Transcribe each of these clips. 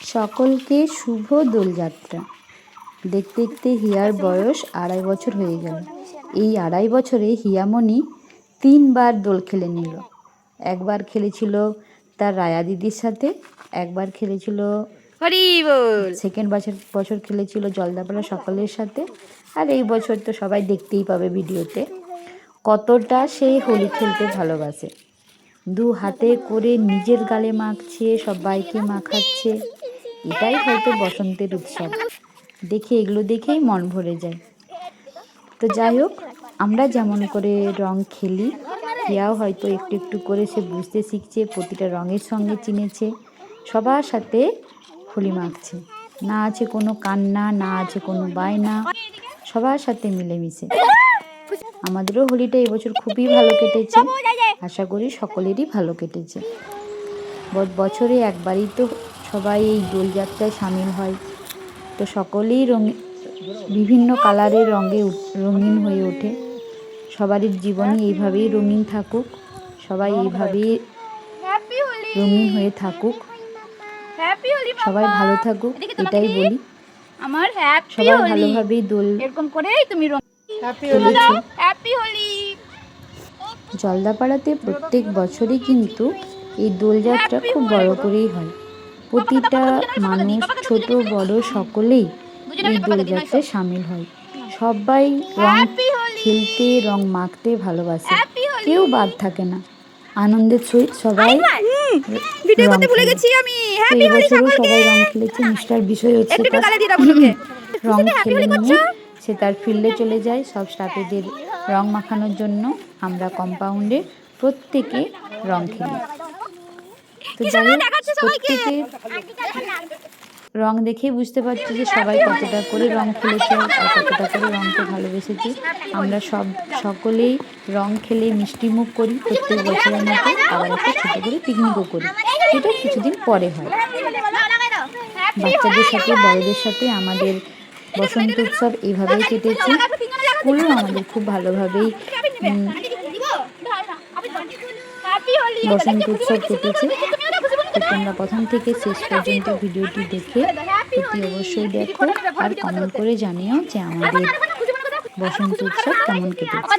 সকলকে শুভ দোলযাত্রা। দেখতে দেখতে হিয়ার বয়স 2.5 বছর হয়ে গেল। এই 2.5 বছরে হিয়ামণি 3বার দোল খেলে নিল। একবার খেলেছিল তার রায়া দিদির সাথে, একবার খেলেছিল সেকেন্ড বছর খেলেছিল জলদাপাড়া সকলের সাথে, আর এই বছর তো সবাই দেখতেই পাবে ভিডিওতে কতটা সে হোলি খেলতে ভালোবাসে। 2 হাতে করে নিজের গালে মাখছে, সবাইকে মাখাচ্ছে। এটাই হয়তো বসন্তের উৎসব। এগুলো দেখেই মন ভরে যায়। তো যাই হোক, আমরা যেমন করে রং খেলি, হিয়াও হয়তো একটু একটু করে সে বুঝতে শিখছে, প্রতিটা রঙের সঙ্গে চিনেছে, সবার সাথে হোলি মাখছে। না আছে কোনো কান্না, না আছে কোনো বায়না, সবার সাথে মিলেমিশে। আমাদেরও হোলিটা এবছর খুবই ভালো কেটেছে, আশা করি সকলেরই ভালো কেটেছে। বছরে একবারই তো সবাই এই দোলযাত্রায় সামিল হয়। তো সকলেই বিভিন্ন কালারের রঙে রঙিন হয়ে ওঠে। সবারই জীবনে এইভাবেই রঙিন থাকুক, সবাই এইভাবেই রঙিন হয়ে থাকুক, সবাই ভালো থাকুক, এটাই বলি। সবাই ভালোভাবেই দোল খেলেছে। জলদাপাড়াতে প্রত্যেক বছরই কিন্তু এই দোলযাত্রা খুব বড় করেই হয়। প্রতিটা মানুষ, ছোট বড় সকলেই এই দোলযাত্রায় সামিল হয়। সবাই রং খেলতে, রং মাখতে ভালোবাসে, কেউ বাদ থাকে না। আনন্দের সহিত সবাই এবছরও সবাই রং খেলেছে। মিষ্টার বিষয় হচ্ছে রং খেলে নিয়ে সে তার ফিল্ডে চলে যায় সব স্টাফেদের রং মাখানোর জন্য। আমরা কম্পাউন্ডে প্রত্যেকে রং খেলি। তো যাই হোক, প্রত্যেকে রং দেখেই বুঝতে পারছি যে সবাই কতটা করে রং খেলেছে আর কতটা করে রংকে ভালোবেসেছে। আমরা সকলেই রং খেলে মিষ্টিমুখ করি প্রত্যেক বছরের মতো। আবার একটা ছোটো করে পিকনিকও করি, যেটা কিছুদিন পরে হয়। বাচ্চাদের সাথে, বড়দের সাথে আমাদের বসন্ত উৎসব এইভাবেই কেটেছে। স্কুলেও আমাদের খুব ভালোভাবেই বসন্ত উৎসব কেটেছে। তো তোমরা প্রথম থেকে শেষ পর্যন্ত ভিডিওটি দেখে অতি অবশ্যই দেখো আর কমেন্ট করে জানিও যে আমাদের বসন্ত উৎসব কেমন কেটেছে,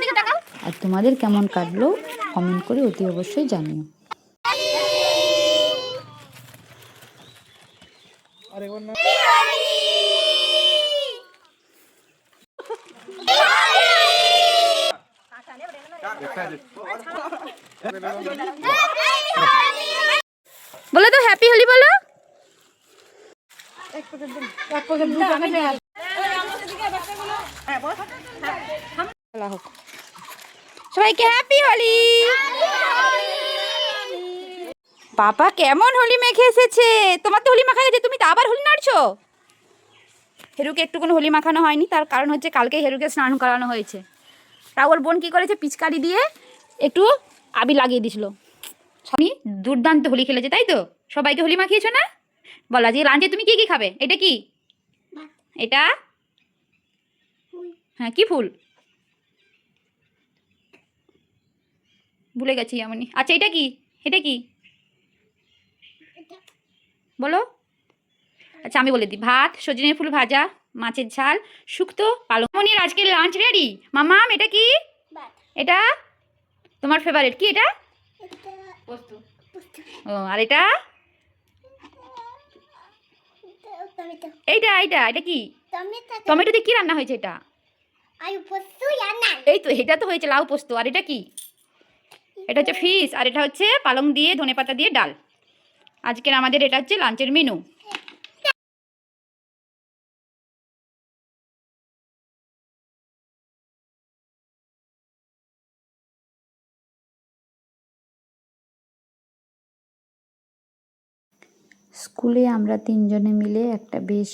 আর তোমাদের কেমন কাটলো কমেন্ট করে অতি অবশ্যই জানিও। বলো তো হ্যাপি হোলি বলো। সবাইকে হ্যাপি হোলি। বাবা কেমন হোলি মেখে এসেছে। তোমার তো হোলি মাখা গেছে, তুমি তো আবার হোলি নাড়ছো। হেরুকে একটুকুন হোলি মাখানো হয়নি, তার কারণ হচ্ছে কালকে হেরুকে স্নান করানো হয়েছে। তা ওর বোন কী করেছে, পিচকারি দিয়ে একটু আবির লাগিয়ে দিয়েছিল। আমি দুর্দান্ত হোলি খেলেছে, তাই তো? সবাইকে হোলি মাখিয়েছো না? বলো আজকে লাঞ্চে তুমি কি কি খাবে? এটা কি? এটা হ্যাঁ, কি ফুল ভুলে গেছি এমনই। আচ্ছা এটা কি? এটা কি বলো? আচ্ছা আমি বলে দিই, ভাত, সজনে ফুল ভাজা, মাছের ঝাল, শুক্তো, পালং। মনির আজকে লাঞ্চ রেডি। মামাম এটা কি? এটা তোমার ফেভারিট কি? এটা ও, আর এটা এইটা এইটা এটা কি? টমেটো দিয়ে কি রান্না হয়েছে? এটা এই তো, এটা তো হয়েছে লাউ পোস্ত। আর এটা কি? এটা হচ্ছে ফিশ, আর এটা হচ্ছে পালং দিয়ে ধনেপাতা দিয়ে ডাল। আজকের আমাদের এটা হচ্ছে লাঞ্চের মেনু। স্কুলে আমরা 3 জনে মিলে একটা বেশ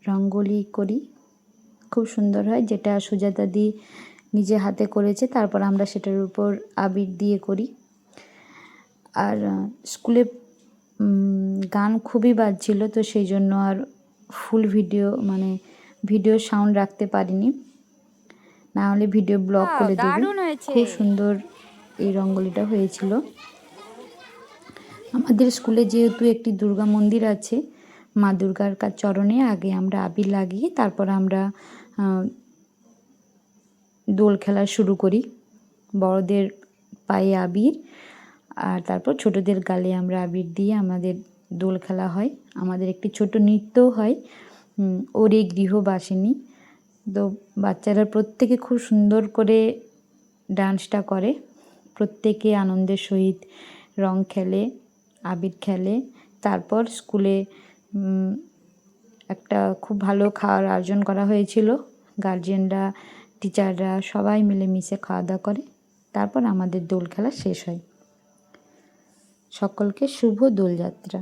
রঙ্গোলি করি, খুব সুন্দর হয়, যেটা সুজাতা দি নিজে হাতে করেছে। তারপর আমরা সেটার উপর আবির দিয়ে করি। আর স্কুলে গান খুবই বাজছিল, তো সেই জন্য আর ফুল ভিডিও সাউন্ড রাখতে পারিনি, না হলে ভিডিও ব্লগ করে দেবে। খুব সুন্দর এই রঙ্গোলিটা হয়েছিল। আমাদের স্কুলে যেহেতু একটি দুর্গা মন্দির আছে, মা দুর্গার চরণে আগে আমরা আবির লাগিয়ে তারপর আমরা দোল খেলা শুরু করি। বড়দের পায়ে আবির আর তারপর ছোটদের গালে আমরা আবির দিয়ে আমাদের দোল খেলা হয়। আমাদের একটি ছোট নৃত্যও হয়, ওরে গৃহবাসিনী। তো বাচ্চারা প্রত্যেকে খুব সুন্দর করে ডান্সটা করে, প্রত্যেকে আনন্দের সহিত রং খেলে, আবির খেলে। তারপর স্কুলে একটা খুব ভালো খাওয়ার আয়োজন করা হয়েছিল। গার্জেনরা, টিচাররা সবাই মিলেমিশে খাওয়া দাওয়া করে, তারপর আমাদের দোল খেলা শেষ হয়। সকলকে শুভ দোলযাত্রা।